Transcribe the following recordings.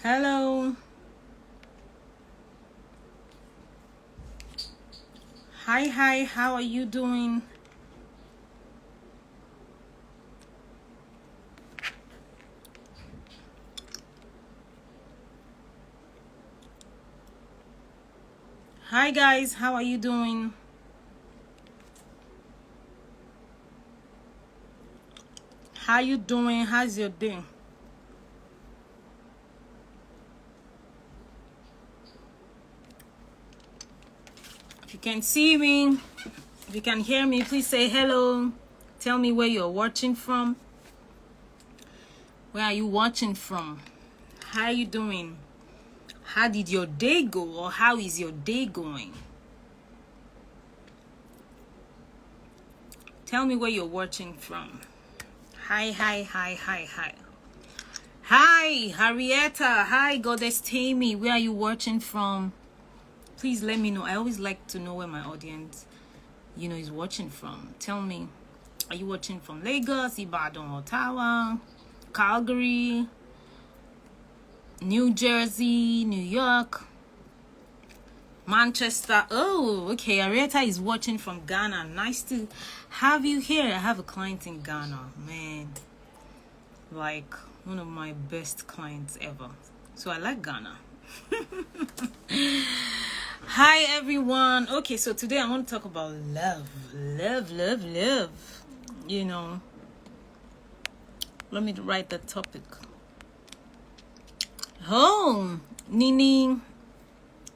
Hello. Hi, how are you doing? Hi guys, how are you doing? How you doing? How's your day? If you can see me, if you can hear me, please say hello. Tell me where you're watching from. Where are you watching from? How are you doing? How did your day go, or how is your day going? Tell me where you're watching from. Hi. Hi, Harrietta. Hi, Goddess Tammy. Where are you watching from? Please let me know. I always like to know where my audience, is watching from. Tell me, are you watching from Lagos, Ibadan, Ottawa, Calgary, New Jersey, New York, Manchester? Oh, okay. Arietta is watching from Ghana. Nice to have you here. I have a client in Ghana, man. Like one of my best clients ever. So I like Ghana. Hi everyone. Okay, so today I want to talk about love. Let me write the topic. Oh, Nicole.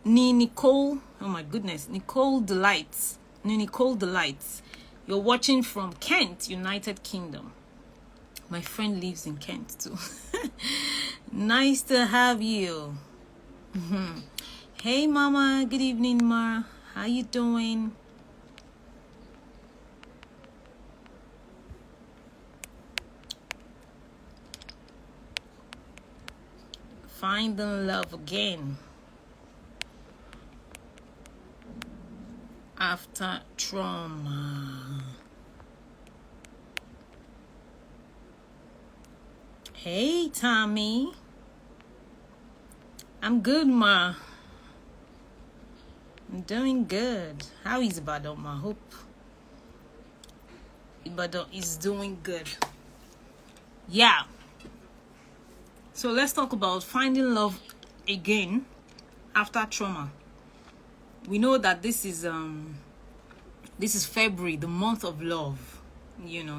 Oh my goodness, Nicole Delights. Nicole Delights. You're watching from Kent, United Kingdom. My friend lives in Kent too. Nice to have you. Hey mama, good evening ma. How you doing? Finding love again after trauma. Hey Tommy. I'm good ma. I'm doing good. How is Ibadan ma? Hope Ibadan is doing good. Yeah. So let's talk about finding love again after trauma. We know that this is February, the month of love.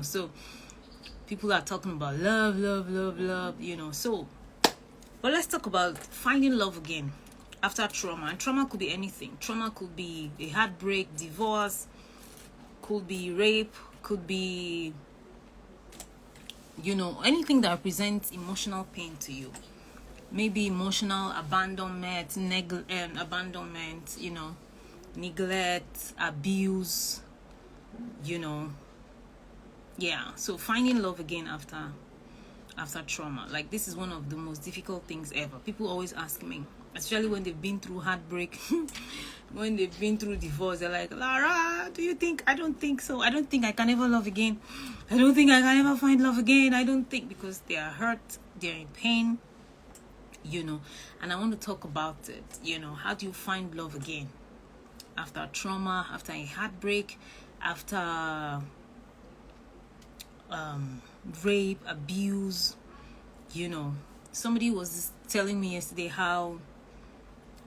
So people are talking about love, so but let's talk about finding love again after trauma. And trauma could be anything. Trauma could be a heartbreak, divorce, could be rape, could be anything that represents emotional pain to you. Maybe emotional abandonment, neglect, abuse, yeah. So finding love again after trauma, like this is one of the most difficult things ever. People always ask me, especially when they've been through heartbreak, when they've been through divorce, they're like, Lara, do you think? I don't think so. I don't think I can ever love again. I don't think I can ever find love again. I don't think, because they are hurt, they're in pain, and I want to talk about it. How do you find love again after trauma, after a heartbreak, after rape, abuse? Somebody was telling me yesterday how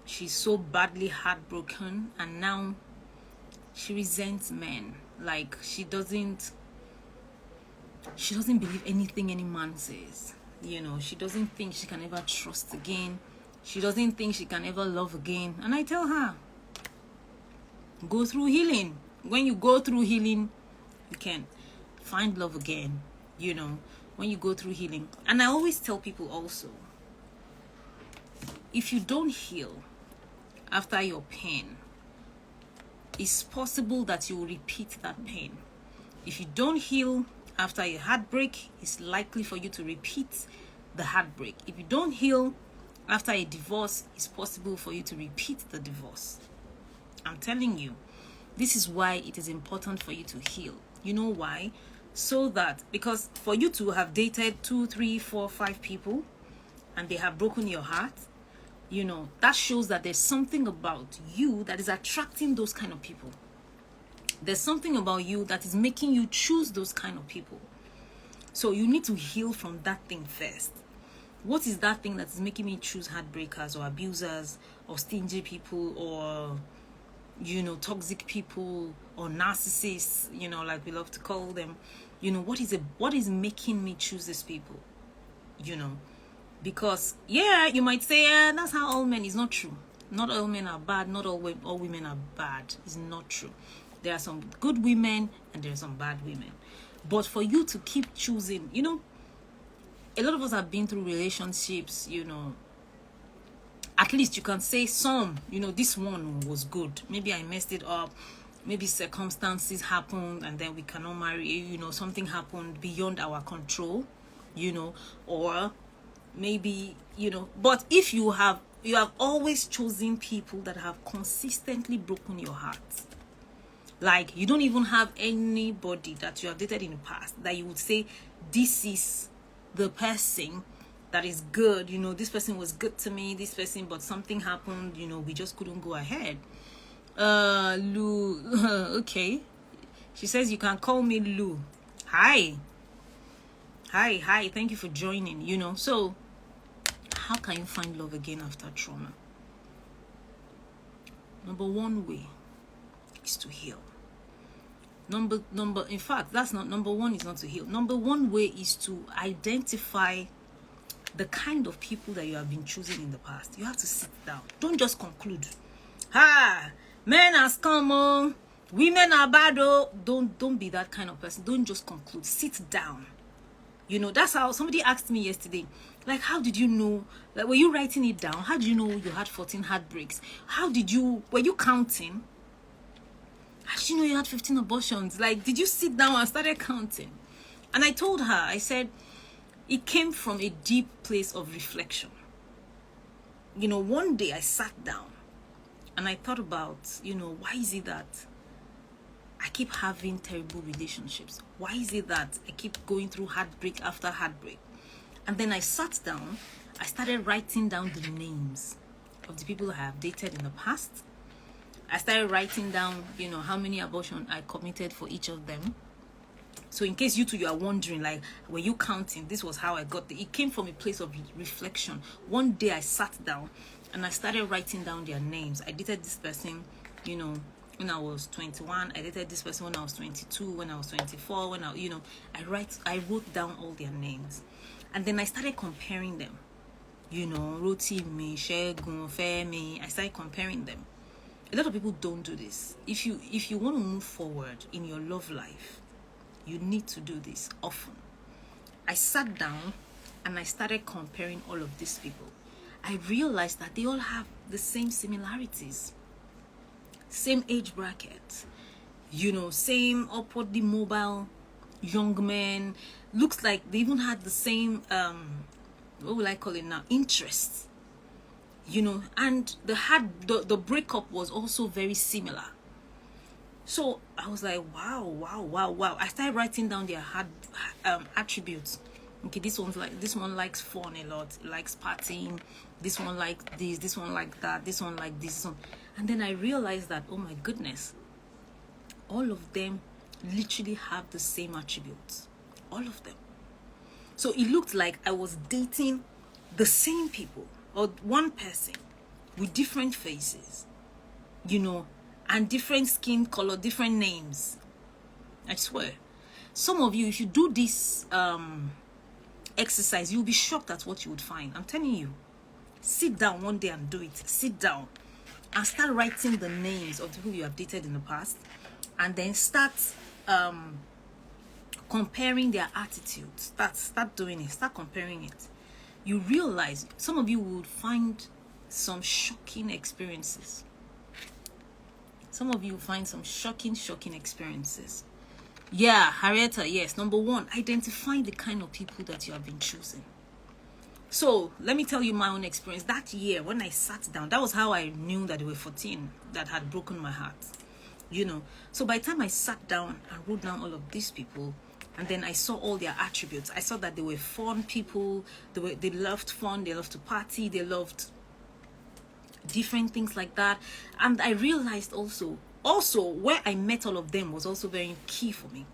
she's so badly heartbroken, and now she resents men. Like she doesn't believe anything any man says. She doesn't think she can ever trust again. She doesn't think she can ever love again. And I tell her, go through healing. When you go through healing, you can find love again. When you go through healing. And I always tell people also, if you don't heal after your pain, it's possible that you will repeat that pain. If you don't heal after a heartbreak, it's likely for you to repeat the heartbreak. If you don't heal after a divorce, it's possible for you to repeat the divorce. I'm telling you, this is why it is important for you to heal. You know why? So that, because for you to have dated 2, 3, 4, 5 people, and they have broken your heart, you know, that shows that there's something about you that is attracting those kind of people. There's something about you that is making you choose those kind of people. So you need to heal from that thing first. What is that thing that is making me choose heartbreakers or abusers or stingy people or, you know, toxic people or narcissists, you know, like we love to call them? You know, what is making me choose these people? You know, because yeah, you might say, that's how all men. Is not true. Not all men are bad. Not all women are bad. It's not true. There are some good women and there are some bad women. But for you to keep choosing, you know, a lot of us have been through relationships, you know. At least you can say some, you know, this one was good. Maybe I messed it up. Maybe circumstances happened and then we cannot marry. You know, something happened beyond our control, you know, or maybe, you know. But if you have always chosen people that have consistently broken your heart. Like, you don't even have anybody that you have dated in the past that you would say, this is the person that is good, you know, this person was good to me, this person, but something happened, you know, we just couldn't go ahead. Lou, okay. She says you can call me Lou. Hi, thank you for joining, you know. So how can you find love again after trauma? Number one way is to heal. In fact, that's not number one, is not to heal. Number one way is to identify the kind of people that you have been choosing in the past. You have to sit down. Don't just conclude. Men are scum, women are bad. Don't be that kind of person. Don't just conclude. Sit down. You know, that's how somebody asked me yesterday, like, how did you know? Like, were you writing it down? How did you know you had 14 heartbreaks? Were you counting? How did you know you had 15 abortions? Like, did you sit down and started counting? And I told her, I said, it came from a deep place of reflection. You know, one day I sat down and I thought about, you know, why is it that I keep having terrible relationships? Why is it that I keep going through heartbreak after heartbreak? And then I sat down, I started writing down the names of the people I have dated in the past. I started writing down, you know, how many abortions I committed for each of them. So in case you are wondering, like, were you counting? This was how I got there. It came from a place of reflection. One day I sat down and I started writing down their names. I dated this person, you know, when I was 21. I dated this person when I was 22, when I was 24, when I, you know, I wrote down all their names. And then I started comparing them. You know, Rotimi, Shegun, Femi. I started comparing them. A lot of people don't do this. If you want to move forward in your love life, you need to do this often. I sat down and I started comparing all of these people. I realized that they all have the same similarities. Same age bracket. You know, same upwardly mobile young men. Looks like they even had the same, what will I call it now? Interests. You know, and the breakup was also very similar. So I was like, wow. I started writing down their attributes. Okay, this one likes fun a lot, likes partying. This one likes this one like that, this one like this one. And then I realized that, oh my goodness, all of them literally have the same attributes. All of them. So it looked like I was dating the same people, or one person with different faces, you know, and different skin color, different names. I swear. Some of you, if you do this exercise, you'll be shocked at what you would find. I'm telling you. Sit down one day and do it. Sit down and start writing the names of the people you have dated in the past, and then start comparing their attitudes. Start doing it. Start comparing it. You realize some of you would find some shocking experiences. Some of you find some shocking experiences. Yeah, Harrietta, yes. Number one, identify the kind of people that you have been choosing. So, let me tell you my own experience. That year, when I sat down, that was how I knew that there were 14 that had broken my heart. You know, so by the time I sat down and wrote down all of these people, And then I saw all their attributes. I saw that they were fun people. They loved fun. They loved to party. They loved different things like that. And I realized also where I met all of them was also very key for me.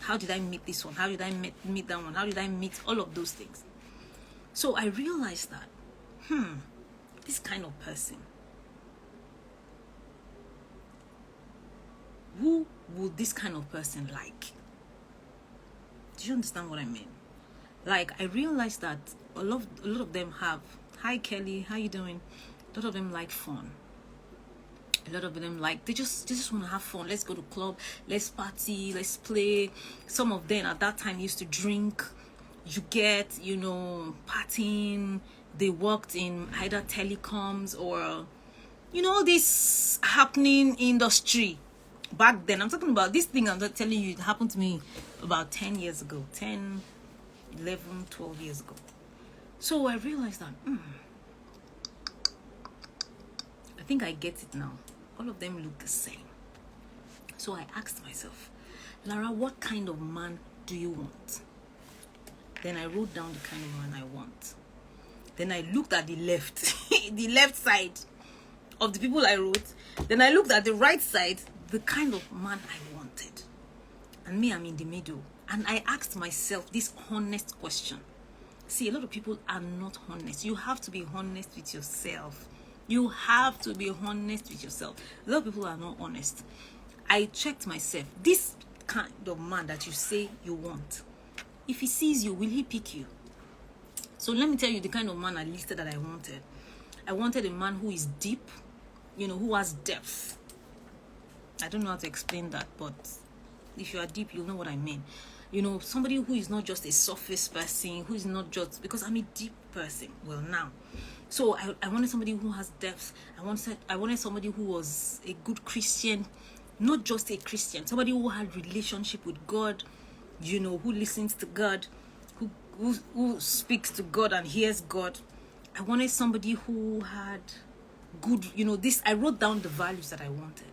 How did I meet this one? How did I meet that one? How did I meet all of those things? So I realized that, this kind of person, who would this kind of person like? Do you understand what I mean? Like, I realized that a lot of them have, hi Kelly, how you doing? A lot of them like fun. A lot of them like, they just want to have fun. Let's go to club, let's party, let's play. Some of them at that time used to drink. You get, partying. They worked in either telecoms or, this happening industry. Back then, I'm talking about this thing I'm not telling you, it happened to me about 10 years ago, 10, 11, 12 years ago. So I realized that, I think I get it now. All of them look the same. So I asked myself, Lara, what kind of man do you want? Then I wrote down the kind of man I want. Then I looked at the left, the left side of the people I wrote. Then I looked at the right side, the kind of man I wanted. And me, I'm in the middle. And I asked myself this honest question. See, a lot of people are not honest. You have to be honest with yourself. You have to be honest with yourself. A lot of people are not honest. I checked myself. This kind of man that you say you want, if he sees you, will he pick you? So let me tell you the kind of man I listed that I wanted. I wanted a man who is deep, who has depth. I don't know how to explain that, but if you are deep, you'll know what I mean. Somebody who is not just a surface person, who is not just, because I'm a deep person. Well, now. So I wanted somebody who has depth. I wanted somebody who was a good Christian, not just a Christian, somebody who had relationship with God, who listens to God, who speaks to God and hears God. I wanted somebody who had good, I wrote down the values that I wanted,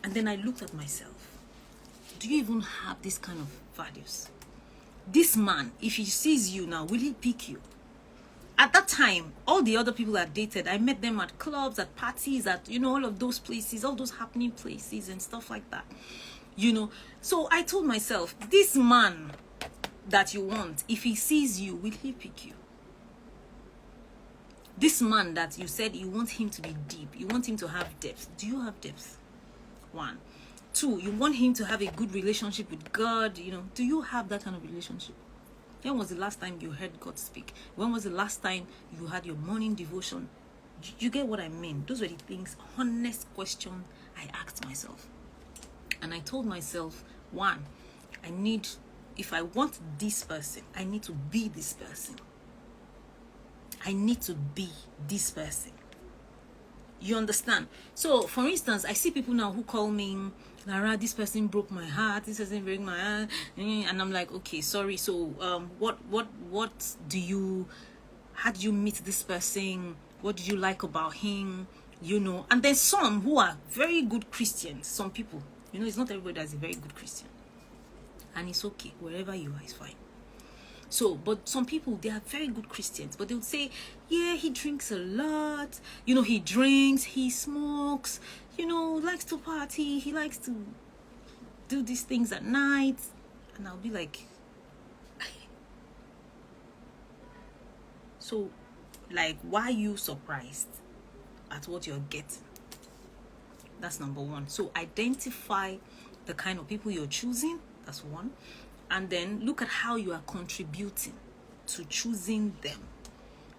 and then I looked at myself. Do you even have this kind of values? This man, if he sees you now, will he pick you? At that time, all the other people I dated, I met them at clubs, at parties, at, all of those places, all those happening places and stuff like that. So I told myself, this man that you want, if he sees you, will he pick you? This man that you said you want him to be deep, you want him to have depth. Do you have depth? 1. 2, you want him to have a good relationship with God. Do you have that kind of relationship? When was the last time you heard God speak? When was the last time you had your morning devotion? You get what I mean? Those were the things, honest question I asked myself. And I told myself, 1, if I want this person, I need to be this person. I need to be this person. You understand? So, for instance, I see people now who call me, Lara, this person broke my heart, this person broke my heart, and I'm like, okay, sorry. So, how did you meet this person? What did you like about him? And then some who are very good Christians, some people, it's not everybody that's a very good Christian. And it's okay, wherever you are, it's fine. So, but some people, they are very good Christians, but they would say, yeah, he drinks a lot, he drinks, he smokes, likes to party, he likes to do these things at night. And I'll be like, so, like, why are you surprised at what you're getting? That's number 1. So, identify the kind of people you're choosing. That's 1. And then look at how you are contributing to choosing them.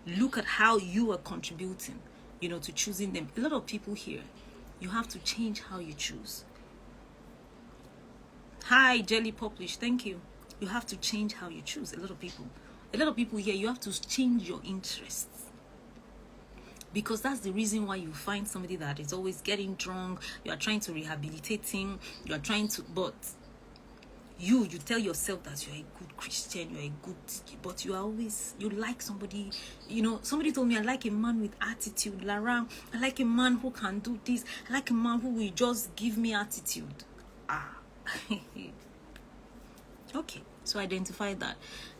Look at how you are contributing, to choosing them. A lot of people here, you have to change how you choose. Hi, Jelly Publish, thank you. You have to change how you choose. A lot of people here, you have to change your interests. Because that's the reason why you find somebody that is always getting drunk. You are trying to rehabilitate him. You are trying to, but you tell yourself that you're a good Christian, but you like somebody, somebody told me, I like a man with attitude, Lara. I like a man who can do this. I like a man who will just give me attitude. Okay, so identify that.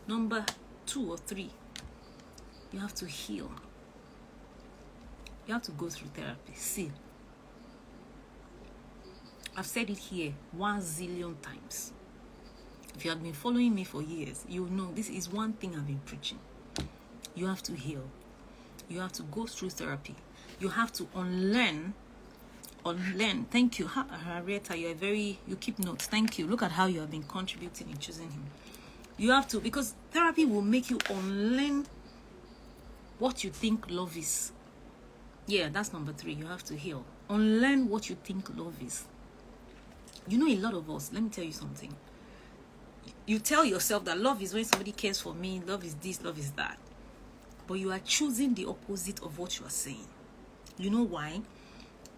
Number 2 or 3, you have to heal. You have to go through therapy. See, I've said it here 1 zillion times. If you have been following me for years, you know this is one thing I've been preaching. You have to heal. You have to go through therapy. You have to unlearn. Thank you, Harrieta. You keep notes. Thank you. Look at how you have been contributing in choosing him. You have to, because therapy will make you unlearn what you think love is. Yeah, that's number 3. You have to heal. Unlearn what you think love is. You know, a lot of us, let me tell you something. You tell yourself that love is when somebody cares for me, love is this, love is that. But you are choosing the opposite of what you are saying. You know why?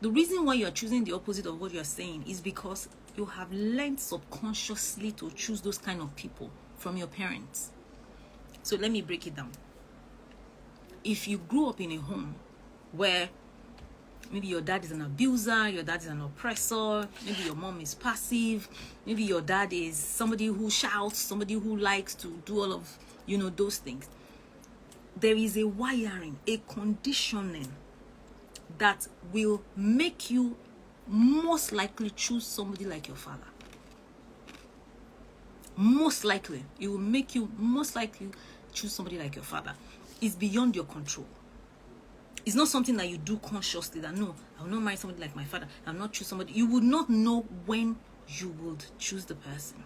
The reason why you are choosing the opposite of what you are saying is because you have learned subconsciously to choose those kind of people from your parents. So let me break it down. If you grew up in a home where maybe your dad is an abuser, your dad is an oppressor, maybe your mom is passive, maybe your dad is somebody who shouts, somebody who likes to do all of, those things. There is a wiring, a conditioning that will make you most likely choose somebody like your father. Most likely. It will make you most likely choose somebody like your father. It's beyond your control. It's not something that you do consciously, that no, I will not marry somebody like my father. I will not choose somebody. You would not know when you would choose the person.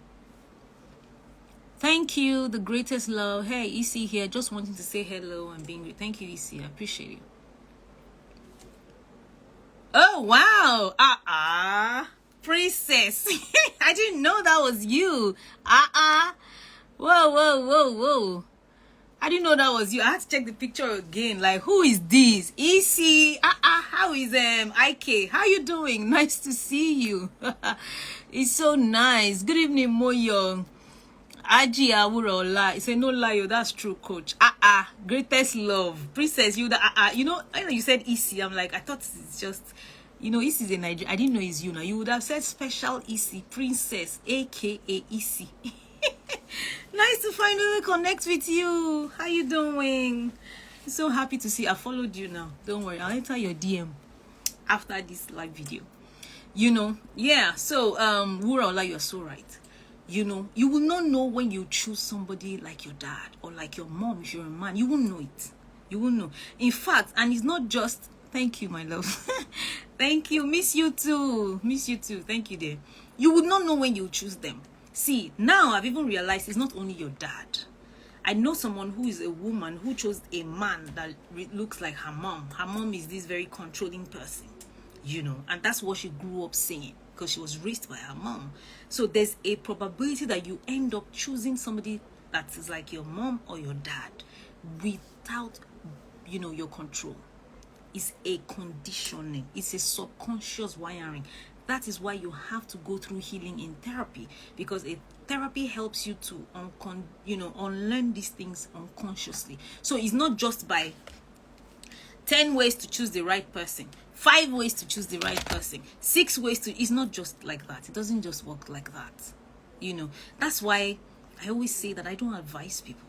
Thank you, the greatest love. Hey, EC here, just wanting to say hello and being great. Thank you, EC. I appreciate you. Oh, wow. Princess. I didn't know that was you. Whoa. I didn't know that was you. I had to check the picture again. Like, who is this? EC. How is IK? How you doing? Nice to see you. It's so nice. Good evening, Moyo. Aji Awurola. It's a no lie, that's true, coach. Greatest love. Princess, you you said EC. I'm like, I thought it's just, EC is a Nigerian. I didn't know it's you now. You would have said special EC, Princess, aka EC. Nice to finally connect with you. How you doing? I'm so happy to see. I followed you now. Don't worry, I'll enter your DM after this live video. Yeah. So, Wuraola, you're so right. You will not know when you choose somebody like your dad or like your mom if you're a man. You won't know it. You won't know. In fact, and it's not just, thank you, my love. Thank you. Miss you too. Thank you, dear. You would not know when you choose them. See, now I've even realized it's not only your dad. I know someone who is a woman who chose a man that looks like her mom. Her mom is this very controlling person, and that's what she grew up saying, because she was raised by her mom. So there's a probability that you end up choosing somebody that is like your mom or your dad without, your control. It's a conditioning. It's a subconscious wiring. That is why you have to go through healing in therapy, because therapy helps you to unlearn these things unconsciously. So it's not just by 10 ways to choose the right person, 5 ways to choose the right person, 6 ways to, it's not just like that. It doesn't just work like that. That's why I always say that I don't advise people.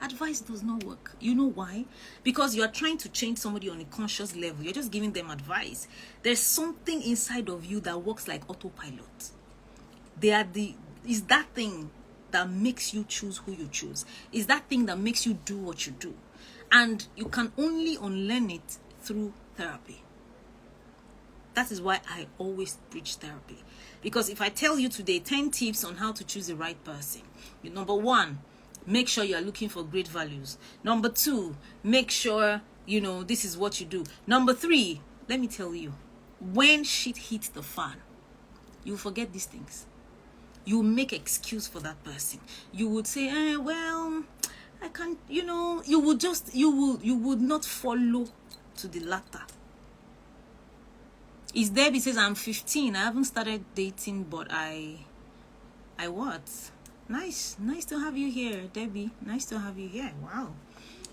Advice does not work. You know why? Because you are trying to change somebody on a conscious level. You're just giving them advice. There's something inside of you that works like autopilot. Is that thing that makes you choose who you choose. Is that thing that makes you do what you do. And you can only unlearn it through therapy. That is why I always preach therapy. Because if I tell you today 10 tips on how to choose the right person, number 1, make sure you are looking for great values. Number 2, make sure, this is what you do. Number 3, let me tell you, when shit hits the fan, you forget these things. You make excuse for that person. You would say, I can't, you would not follow to the latter. Is Debbie says, I'm 15. I haven't started dating, but I what? Nice to have you here, Debbie. Nice to have you here. Wow.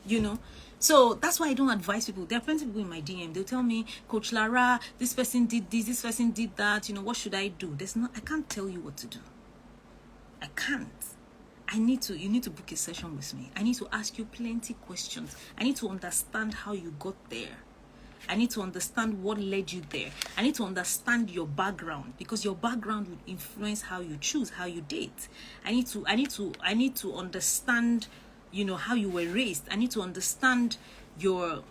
you know. So that's why I don't advise people. There are plenty of people in my DM. They'll tell me, Coach Lara, this person did this person did that. You know, what should I do? I can't tell you what to do. I can't. You need to book a session with me. I need to ask you plenty questions. I need to understand how you got there. I need to understand what led you there. I need to understand your background, because your background will influence how you choose, how you date. I need to understand, you know, how you were raised. I need to understand your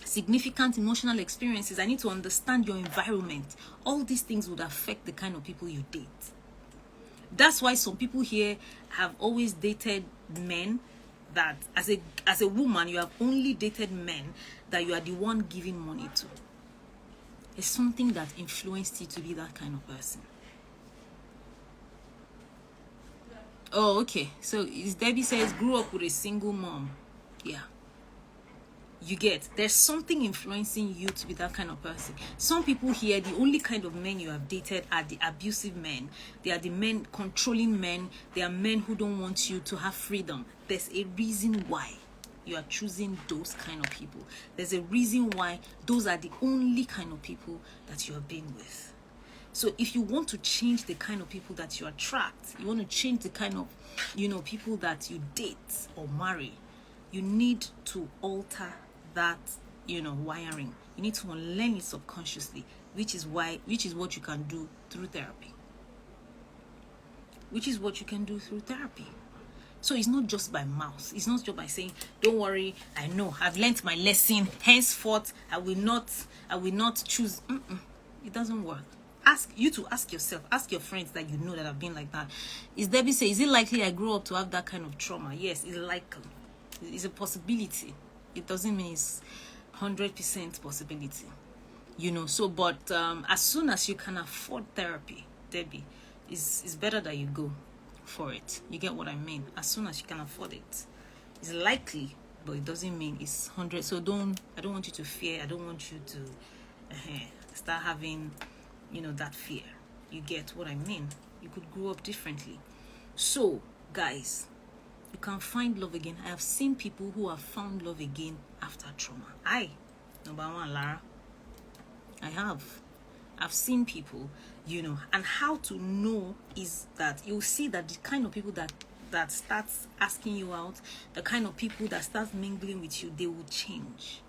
significant emotional experiences. I need to understand your environment. All these things would affect the kind of people you date. That's why some people here have always dated men that, as a woman, you have only dated men that you are the one giving money to. It's something that influenced you to be that kind of person. Oh, okay. So Debbie says, grew up with a single mom. Yeah. You get, there's something influencing you to be that kind of person. Some people here, the only kind of men you have dated are the abusive men. They are the men, controlling men. They are men who don't want you to have freedom. There's a reason why you are choosing those kind of people. There's a reason why those are the only kind of people that you are being with. So if you want to change the kind of people that you attract, you want to change the kind of, you know, people that you date or marry, you need to alter that, you know, wiring. You need to unlearn it subconsciously, which is what you can do through therapy. So it's not just by mouth. It's not just by saying, don't worry, I know, I've learned my lesson, henceforth I will not choose. It doesn't work. Ask yourself, ask your friends that you know that have been like that. Debbie say, is it likely I grew up to have that kind of trauma? Yes, it's likely. It's a possibility. It doesn't mean it's 100% possibility, you know. So, but as soon as you can afford therapy, Debbie, it's better that you go for it. You get what I mean? As soon as you can afford it, it's likely, but it doesn't mean it's 100. So I don't want you to fear. I don't want you to start having, you know, that fear. You get what I mean? You could grow up differently. So, guys, you can find love again. I have seen people who have found love again after trauma. Number one, Lara. I've seen people, you know, and how to know is that you'll see that the kind of people that starts asking you out, the kind of people that starts mingling with you, they will change.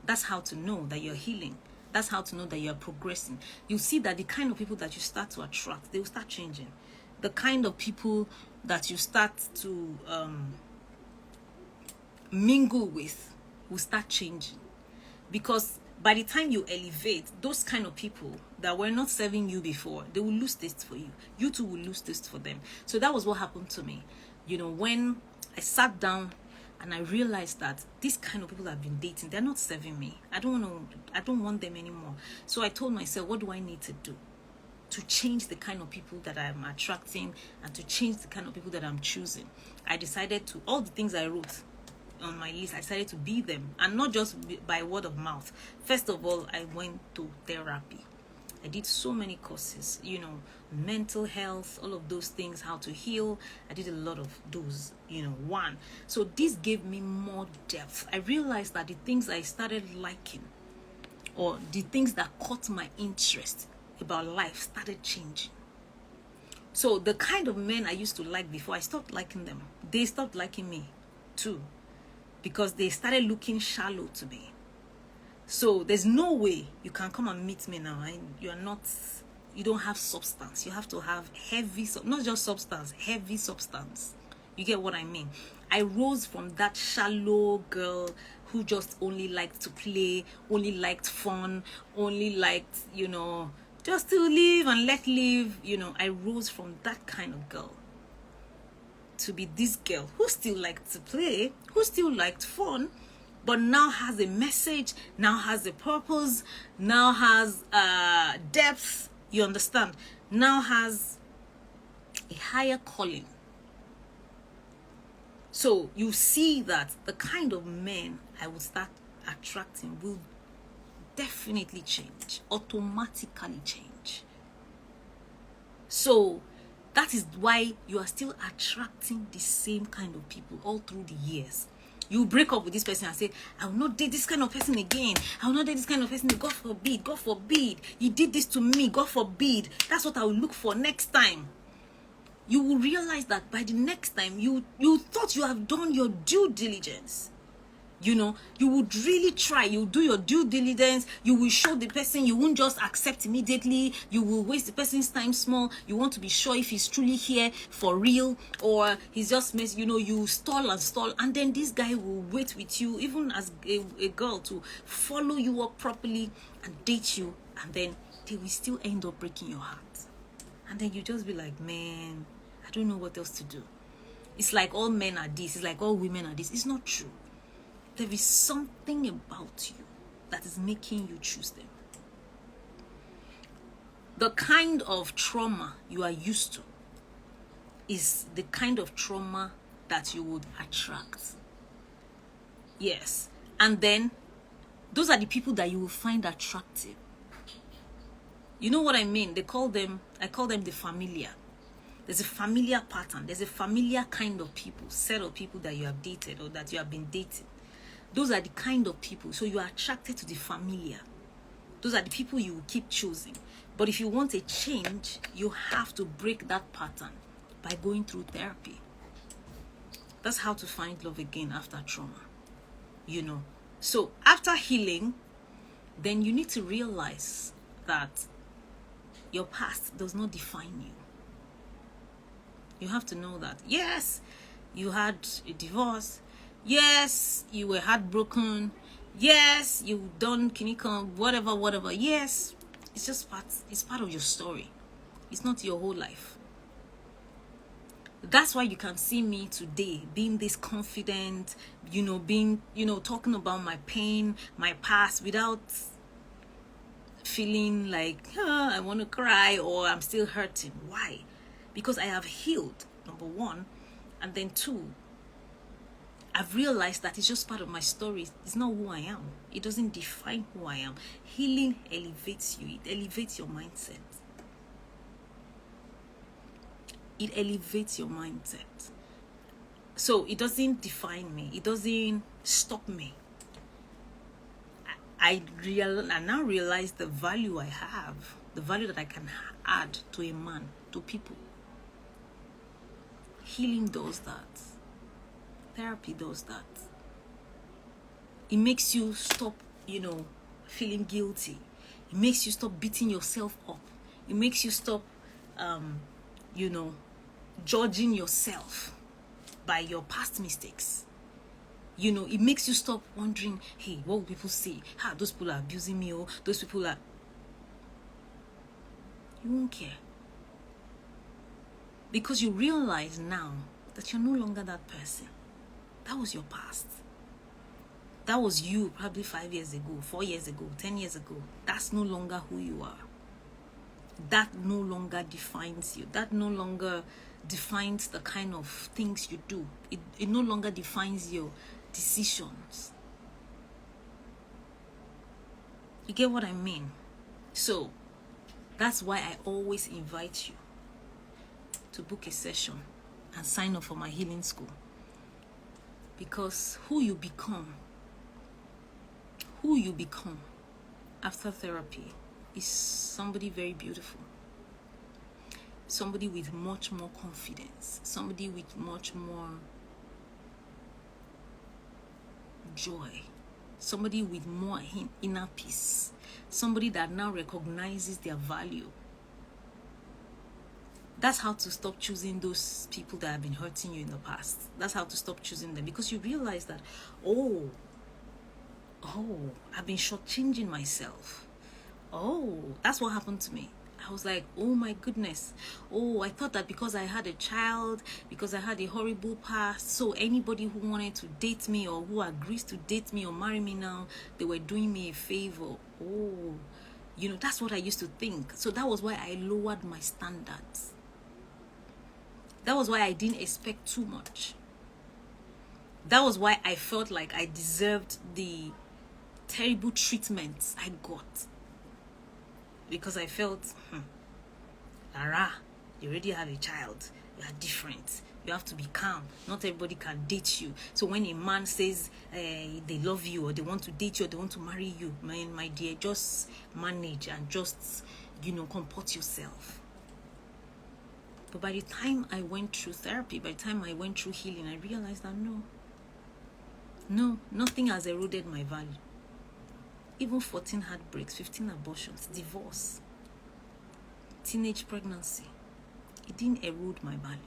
That's how to know that you're healing. That's how to know that you're progressing. You'll see that the kind of people that you start to attract, they will start changing. The kind of people that you start to mingle with will start changing. Because by the time you elevate, those kind of people that were not serving you before, they will lose taste for you. You too will lose taste for them. So that was what happened to me. You know, when I sat down and I realized that these kind of people I've been dating, they're not serving me. I don't want them anymore. So I told myself, what do I need to do to change the kind of people that I'm attracting and to change the kind of people that I'm choosing? I decided to, all the things I wrote on my list, I decided to be them, and not just by word of mouth. First of all, I went to therapy. I did so many courses, you know, mental health, all of those things, how to heal. I did a lot of those, you know, one. So this gave me more depth. I realized that the things I started liking, or the things that caught my interest about life, started changing. So the kind of men I used to like before, I stopped liking them. They stopped liking me too, because they started looking shallow to me. So there's no way you can come and meet me now and you don't have substance. You have to have heavy, not just substance, heavy substance. You get what I mean? I rose from that shallow girl who just only liked to play, only liked fun, only liked, you know, just to live and let live. You know, I rose from that kind of girl to be this girl who still liked to play, who still liked fun, but now has a message, now has a purpose, now has depth, you understand? Now has a higher calling. So you see that the kind of men I will start attracting will definitely change, automatically change. So that is why you are still attracting the same kind of people all through the years. You break up with this person and say, I will not date this kind of person again. I will not date this kind of person. God forbid. God forbid. You did this to me. God forbid. That's what I will look for next time. You will realize that by the next time, you thought you have done your due diligence. You know, you would really try. You do your due diligence. You will show the person. You won't just accept immediately. You will waste the person's time small. You want to be sure if he's truly here for real or he's just you stall, and then this guy will wait with you, even as a girl, to follow you up properly and date you, and then they will still end up breaking your heart. And then you just be like, man, I don't know what else to do. It's like all men are this. It's like all women are this. It's not true. There is something about you that is making you choose them. The kind of trauma you are used to is the kind of trauma that you would attract. Yes. And then those are the people that you will find attractive. You know what I mean? I call them the familiar. There's a familiar pattern. There's a familiar kind of people, set of people that you have dated or that you have been dating. Those are the kind of people. So you are attracted to the familiar. Those are the people you will keep choosing. But if you want a change, you have to break that pattern by going through therapy. That's how to find love again after trauma. You know. So after healing, then you need to realize that your past does not define you. You have to know that. Yes, you had a divorce. Yes, you were heartbroken. Yes, you've done kinikon, whatever. Yes, it's just part of your story. It's not your whole life. That's why you can see me today being this confident, talking about my pain, my past without feeling like I want to cry or I'm still hurting. Why? Because I have healed, number one, and then two, I've realized that it's just part of my story. It's not who I am. It doesn't define who I am. Healing elevates you. It elevates your mindset. It elevates your mindset. So it doesn't define me. It doesn't stop me. I now realize the value I have, the value that I can add to a man, to people. Healing does that. Therapy does that. It makes you stop, feeling guilty. It makes you stop beating yourself up. It makes you stop, judging yourself by your past mistakes. It makes you stop wondering, hey, what will people say? Those people are abusing me, or those people are... You won't care. Because you realize now that you're no longer that person. That was your past. That was you probably 5 years ago, 4 years ago, 10 years ago. That's no longer who you are. That no longer defines you. That no longer defines the kind of things you do. It no longer defines your decisions. You get what I mean? So, that's why I always invite you to book a session and sign up for my healing school. Because who you become after therapy is somebody very beautiful. Somebody with much more confidence. Somebody with much more joy. Somebody with more inner peace. Somebody that now recognizes their value. That's how to stop choosing those people that have been hurting you in the past. That's how to stop choosing them. Because you realize that, I've been shortchanging myself. That's what happened to me. I was like, oh my goodness. I thought that because I had a child, because I had a horrible past, so anybody who wanted to date me or who agrees to date me or marry me now, they were doing me a favor. That's what I used to think. So that was why I lowered my standards. That was why I didn't expect too much. That was why I felt like I deserved the terrible treatment I got. Because I felt, Lara, you already have a child. You are different. You have to be calm. Not everybody can date you. So when a man says they love you or they want to date you or they want to marry you, my dear, just manage and just, comport yourself. But by the time I went through therapy, by the time I went through healing, I realized that no, nothing has eroded my value. Even 14 heartbreaks, 15 abortions, divorce, teenage pregnancy, it didn't erode my value.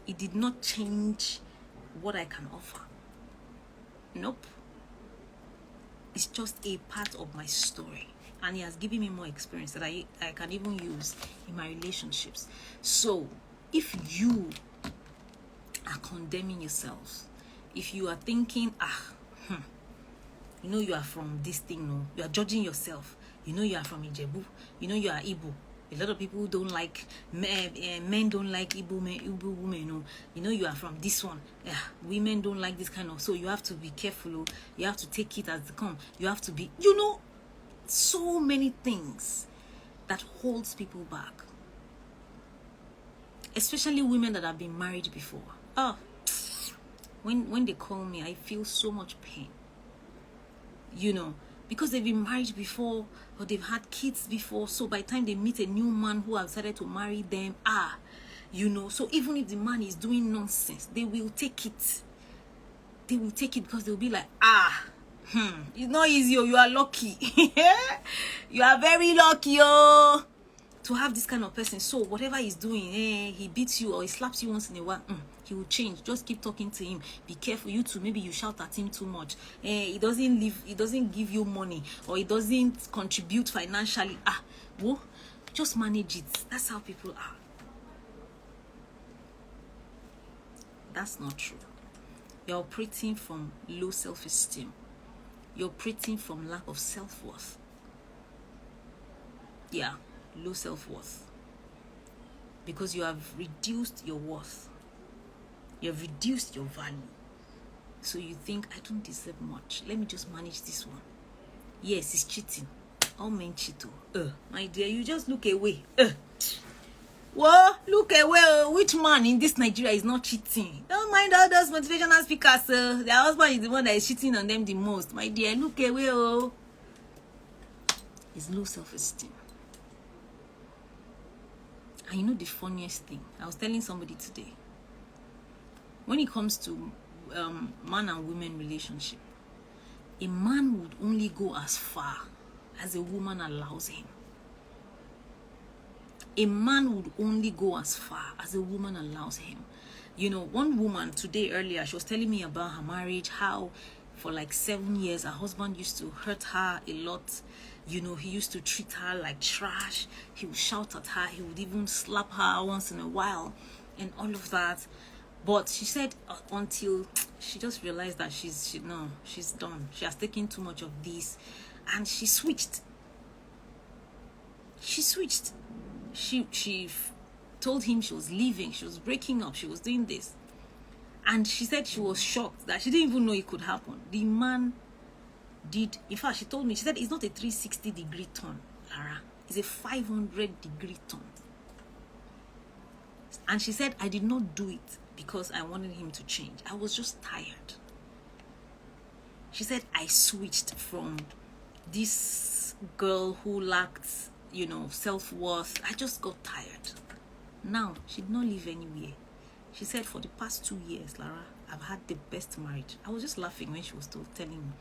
It did not change what I can offer. Nope. It's just a part of my story. And it has given me more experience that I can even use in my relationships. So, if you are condemning yourselves, if you are thinking, you are from this thing, no, you are judging yourself. You are from Ijebu. You are Igbo. A lot of people don't like men don't like Igbo women. No, you are from this one. Women don't like this kind of. So you have to be careful. You have to take it as it comes. You have to be. So many things that holds people back, especially women that have been married before. When they call me, I feel so much pain. Because they've been married before or they've had kids before. So by the time they meet a new man who has decided to marry them, so even if the man is doing nonsense, they will take it. They will take it because they'll be like, it's not easy. You are lucky. You are very lucky, to have this kind of person. So whatever he's doing, he beats you or he slaps you once in a while, he will change. Just keep talking to him. Be careful. You too, maybe you shout at him too much. He doesn't give you money or he doesn't contribute financially. Just manage it. That's how people are. That's not true. You're operating from low self-esteem. You're operating from lack of self-worth. Yeah, low self-worth. Because you have reduced your worth. You have reduced your value. So you think, I don't deserve much. Let me just manage this one. Yes, it's cheating. All men cheat. My dear, you just look away. Look away. Which man in this Nigeria is not cheating? Don't mind all those motivational speakers. Their husband is the one that is cheating on them the most. My dear, look away. It's low self-esteem. And the funniest thing, I was telling somebody today, when it comes to man and women relationship, a man would only go as far as a woman allows him. A man would only go as far as a woman allows him. One woman today earlier, she was telling me about her marriage, how for like 7 years her husband used to hurt her a lot. He used to treat her like trash. He would shout at her. He would even slap her once in a while and all of that. But she said until she just realized that she's done. She has taken too much of this and she switched. She told him she was leaving, she was breaking up, she was doing this. And she said she was shocked that she didn't even know it could happen. The man did, in fact, she told me, she said it's not a 360-degree turn, Lara. It's a 500-degree turn. And she said, I did not do it because I wanted him to change. I was just tired. She said, I switched from this girl who lacked, self-worth. I just got tired. Now, she did not live anywhere. She said, for the past 2 years, Lara, I've had the best marriage. I was just laughing when she was telling me.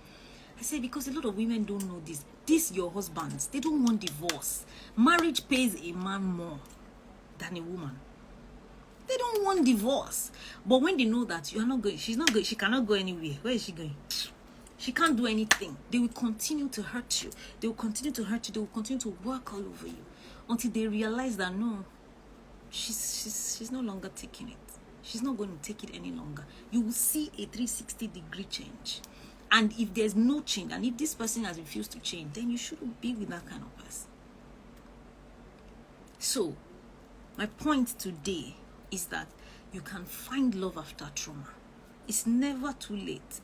I said, because a lot of women don't know this. These your husbands, they don't want divorce. Marriage pays a man more than a woman. They don't want divorce. But when they know that you are not going, she's not going, she cannot go anywhere. Where is she going? She can't do anything. They will continue to hurt you. They will continue to hurt you. They will continue to work all over you until they realize that no, she's no longer taking it. She's not going to take it any longer. You will see a 360-degree change. And if there's no change, and if this person has refused to change, then you shouldn't be with that kind of person. So, my point today is that you can find love after trauma. It's never too late,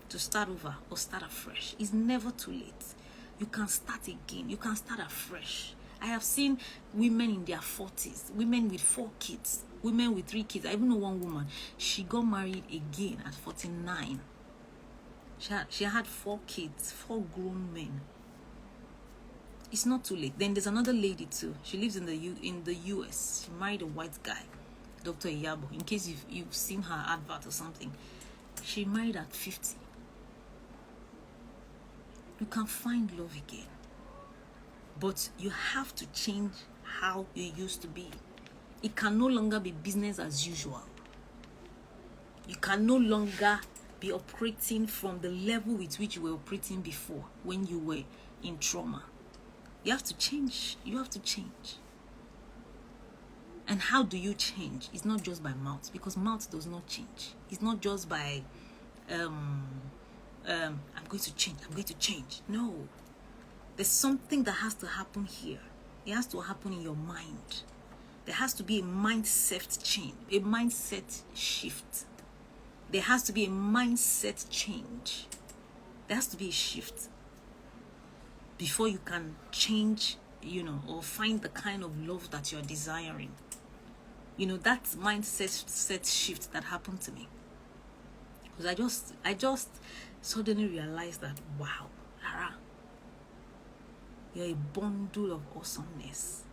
to start over or start afresh. It's never too late. You can start again. You can start afresh. I have seen women in their 40s, women with 4 kids, Women with 3 kids. I even know one woman, she got married again at 49. She had 4 kids, 4 grown men. It's not too late. Then there's another lady too. She lives in the US. She married a white guy, Dr. Iyabo. In case you've seen her advert or something, she married at 50. You can find love again, but you have to change how you used to be. It can no longer be business as usual. You can no longer be operating from the level with which you were operating before when you were in trauma. You have to change. You have to change. And how do you change? It's not just by mouth, because mouth does not change. It's not just by I'm going to change. I'm going to change. No. There's something that has to happen here. It has to happen in your mind. There has to be a mindset change, a mindset shift. There has to be a mindset change. There has to be a shift before you can change, or find the kind of love that you're desiring. That mindset shift that happened to me. Because I just suddenly realized that, wow, Lara, you're a bundle of awesomeness.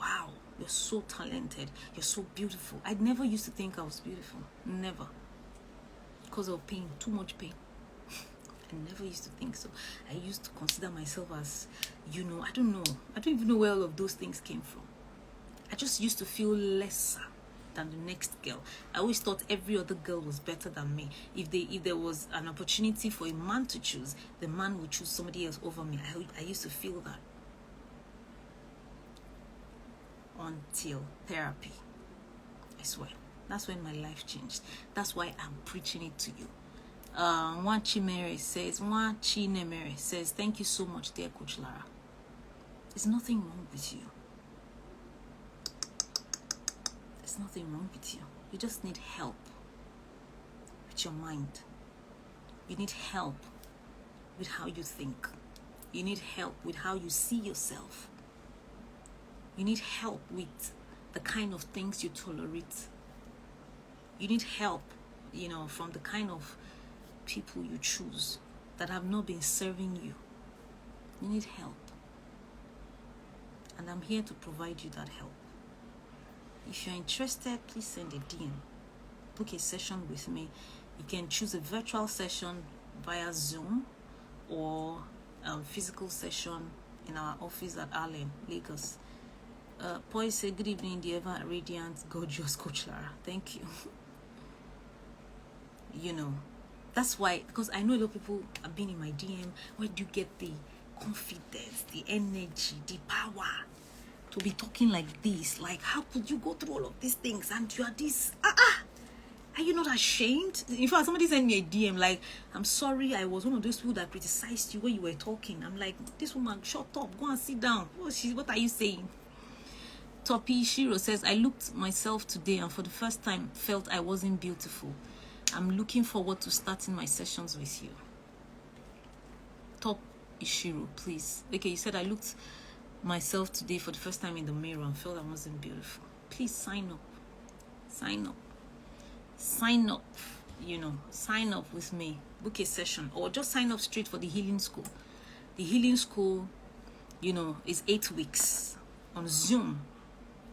Wow, you're so talented. You're so beautiful. I never used to think I was beautiful. Never. Because of pain, too much pain. I never used to think so. I used to consider myself as, I don't know. I don't even know where all of those things came from. I just used to feel lesser than the next girl. I always thought every other girl was better than me. If there was an opportunity for a man to choose, the man would choose somebody else over me. I used to feel that. Until therapy. I swear. That's when my life changed. That's why I'm preaching it to you. Chinemere says, thank you so much, dear Coach Lara. There's nothing wrong with you. There's nothing wrong with you. You just need help with your mind. You need help with how you think. You need help with how you see yourself. You need help with the kind of things you tolerate. You need help, from the kind of people you choose that have not been serving you. You need help. And I'm here to provide you that help. If you're interested, please send a DM. Book a session with me. You can choose a virtual session via Zoom or a physical session in our office at Allen, Lagos. Poise said, good evening, the ever radiant, gorgeous Coach Lara. Thank you. That's why, because I know a lot of people have been in my DM. Where do you get the confidence, the energy, the power to be talking like this? Like, how could you go through all of these things and you are this? Are you not ashamed? In fact, somebody sent me a DM like, I'm sorry, I was one of those people that criticized you when you were talking. I'm like, this woman, shut up, go and sit down. What are you saying? Topi Shiro says, I looked myself today and for the first time felt I wasn't beautiful. I'm looking forward to starting my sessions with you. Top Ishiro, please. Okay, you said I looked myself today for the first time in the mirror and felt I wasn't beautiful. Please sign up. Sign up. Sign up. Sign up with me. Book a session or just sign up straight for the healing school. The healing school, is 8 weeks on Zoom.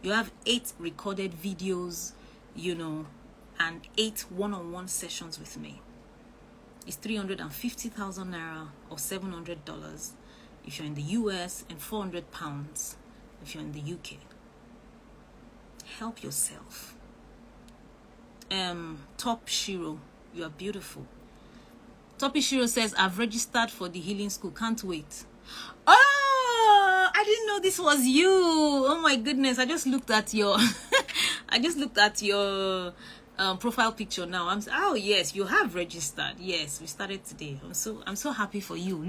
You have 8 recorded videos, and 8 one-on-one sessions with me. It's 350,000 naira or $700 if you're in the US and 400 pounds if you're in the UK. Help yourself. Top Shiro, you are beautiful. Top Shiro says, I've registered for the healing school. Can't wait. Oh, I didn't know this was you. Oh my goodness. I just looked at your profile picture now. Oh yes, you have registered. Yes, we started today. I'm so happy for you.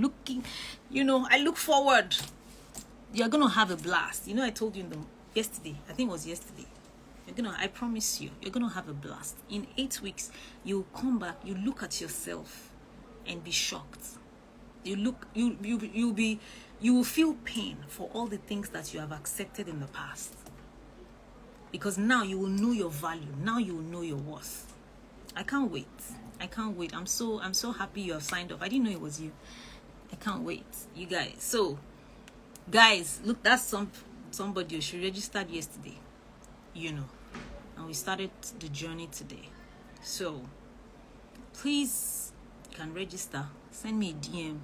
I look forward. You're gonna have a blast. I told you yesterday. I think it was yesterday. I promise you're gonna have a blast. In 8 weeks, you'll come back, you look at yourself and be shocked. You will feel pain for all the things that you have accepted in the past. because now you will know your value. Now you will know your worth. I can't wait. I can't wait. I'm so happy you have signed up. I didn't know it was you. I can't wait, you guys. So, guys, look, that's somebody who she registered yesterday, and we started the journey today. So, please, you can register. Send me a DM.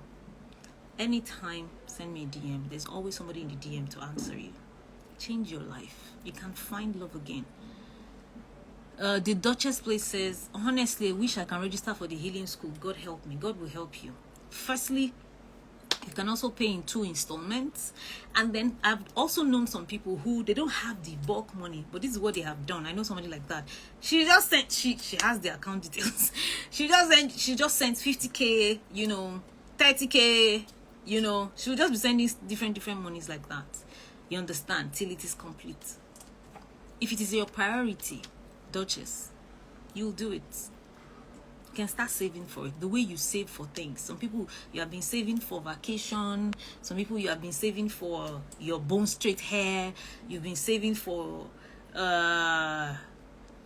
Anytime, send me a DM. There's always somebody in the DM to answer you. Change your life. You can find love again. The Duchess Place says, honestly, I wish I can register for the healing school. God help me. God will help you. Firstly, you can also pay in 2 installments. And then I've also known some people who, they don't have the bulk money, but this is what they have done. I know somebody like that. She just sent, she has the account details. she just sent 50K, 30K, she'll just be sending different monies like that. You understand? Till it is complete. If it is your priority, Duchess, you'll do it. You can start saving for it the way you save for things. Some people, you have been saving for vacation. Some people, you have been saving for your bone straight hair. You've been saving for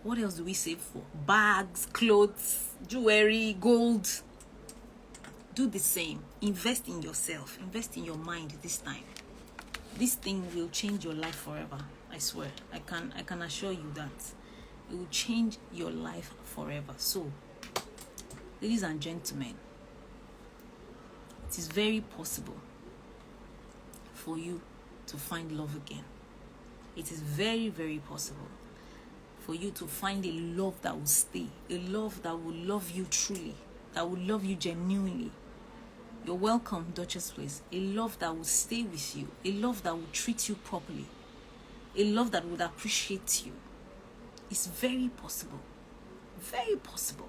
what else do we save for? Bags, clothes, jewelry, gold. Do the same. Invest in yourself. Invest in your mind this time. This thing will change your life forever. I swear. I can assure you that. It will change your life forever. So, ladies and gentlemen, it is very possible for you to find love again. It is very, very possible for you to find a love that will stay, a love that will love you truly, that will love you genuinely. You're welcome, Duchess Place. A love that will stay with you, a love that will treat you properly, a love that would appreciate you. It's very possible. Very possible.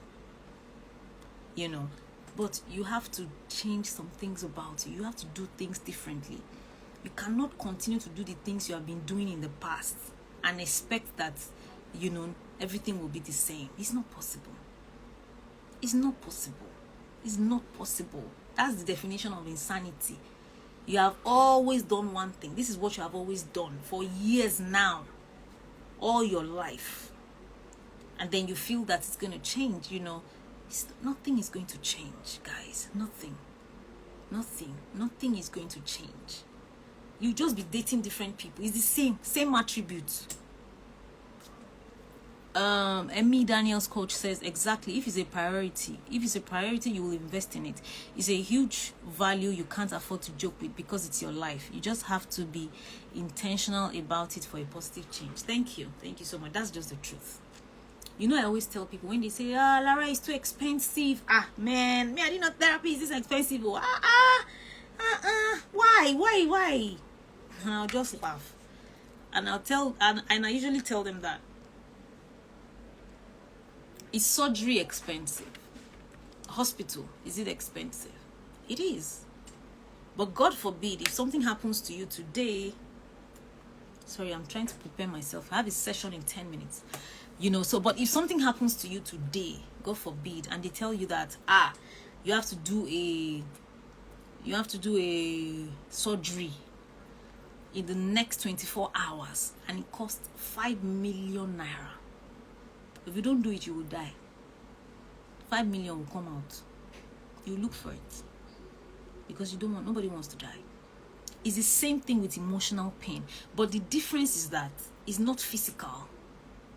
But you have to change some things about you. You have to do things differently. You cannot continue to do the things you have been doing in the past and expect that, everything will be the same. It's not possible. It's not possible. It's not possible. That's the definition of insanity. You have always done one thing. This is what you have always done for years now. All your life. And then you feel that it's going to change, nothing is going to change, guys. Nothing is going to change. You just be dating different people. It's the same attributes. Emmy Daniels coach says, exactly, if it's a priority, you will invest in it. It's a huge value you can't afford to joke with because it's your life. You just have to be intentional about it for a positive change. Thank you so much. That's just the truth. I always tell people when they say, Lara, it's too expensive. Man, I didn't know therapy is this expensive. Why? And I'll just laugh. And I usually tell them that, is surgery expensive? Hospital, is it expensive? It is. But God forbid, if something happens to you today, sorry, I'm trying to prepare myself. I have a session in 10 minutes. But if something happens to you today, God forbid, and they tell you that, you have to do a surgery in the next 24 hours, and it costs 5 million naira. If you don't do it, you will die. 5 million will come out. You look for it. Because nobody wants to die. It's the same thing with emotional pain. But the difference is that it's not physical.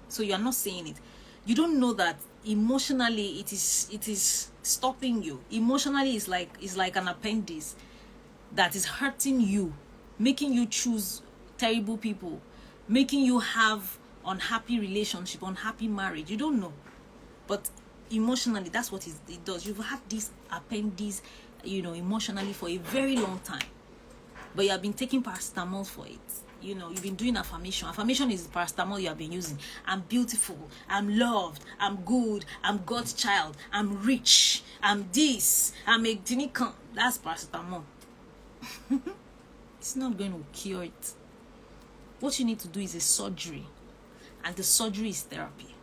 So you are not saying it. You don't know that emotionally it is stopping you. Emotionally is like an appendix that is hurting you, making you choose terrible people, making you have unhappy relationship, unhappy marriage. You don't know. But emotionally, that's what it does. You've had this appendix, emotionally for a very long time. But you have been taking paracetamol for it. You've been doing affirmation. Affirmation is the paracetamol you have been using. I'm beautiful. I'm loved. I'm good. I'm God's child. I'm rich. I'm this. I'm a tinican. That's paracetamol. It's not going to cure it. What you need to do is a surgery. And the surgery is therapy.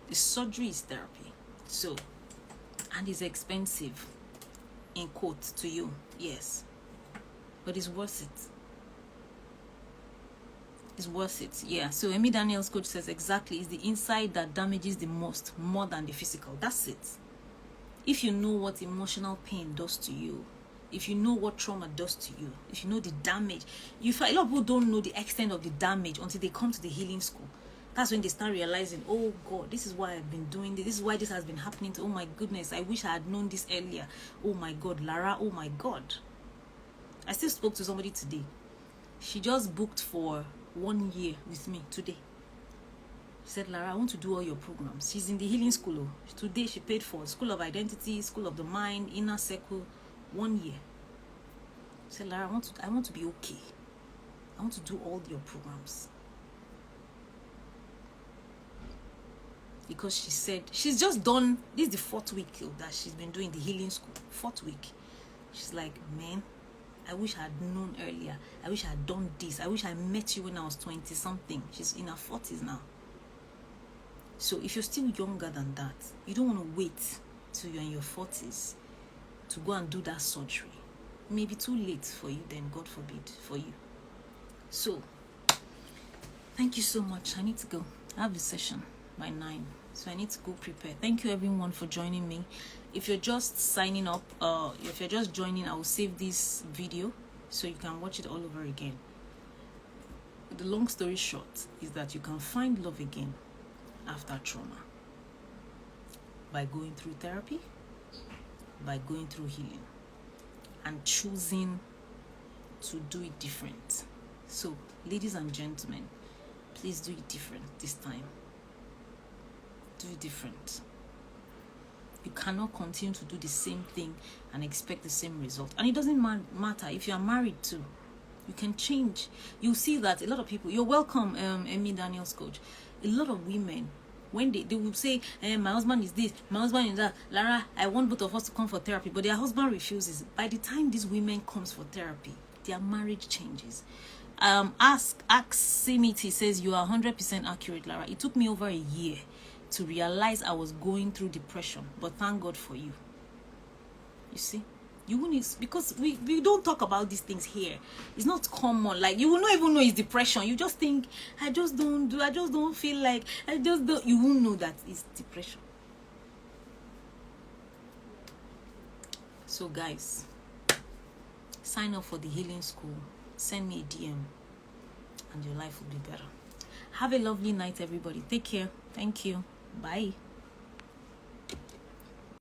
The surgery is therapy. So, and it's expensive. In quote to you. Yes. But it's worth it. It's worth it. Yeah. So Amy Daniels' coach says exactly, it's the inside that damages the most, more than the physical. That's it. If you know what emotional pain does to you, if you know what trauma does to you, if you know the damage, a lot of people don't know the extent of the damage until they come to the healing school. That's when they start realizing, oh God, this is why I've been doing this. This is why this has been happening to, oh my goodness, I wish I had known this earlier. Oh my God, Lara, oh my God. I still spoke to somebody today. She just booked for 1 year with me today. She said, Lara, I want to do all your programs. She's in the healing school. Today she paid for School of Identity, School of the Mind, Inner Circle, 1 year. She said, Lara, I want to be okay. I want to do all your programs. Because she said, she's just done, this is the 4th week that she's been doing the healing school. 4th week. She's like, man, I wish I had known earlier. I wish I had done this. I wish I met you when I was 20 something. She's in her 40s now. So if you're still younger than that, you don't want to wait till you're in your 40s to go and do that surgery. It may be too late for you then, God forbid, for you. So, thank you so much. I need to go. I have a session by 9. So I need to go prepare. Thank you everyone for joining me. If you're just signing up, if you're just joining, I will save this video so you can watch it all over again. The long story short is that you can find love again after trauma by going through therapy, by going through healing, and choosing to do it different. So, ladies and gentlemen, please do it different this time. Do it different. You cannot continue to do the same thing and expect the same result. And it doesn't matter if you are married too. You can change. You'll see that a lot of people, you're welcome, Amy Daniels' coach. A lot of women, when they will say, my husband is this, my husband is that, Lara, I want both of us to come for therapy, but their husband refuses. By the time these women comes for therapy, their marriage changes. Ask Simiti says, you are 100% accurate, Lara. It took me over a year to realize I was going through depression, but thank God for you. You see, you wouldn't, because we don't talk about these things here. It's not common. Like, you will not even know it's depression. You just think, I just don't feel like, you won't know that it's depression. So guys, sign up for the healing school. Send me a DM and your life will be better. Have a lovely night, everybody. Take care. Thank you. Bye.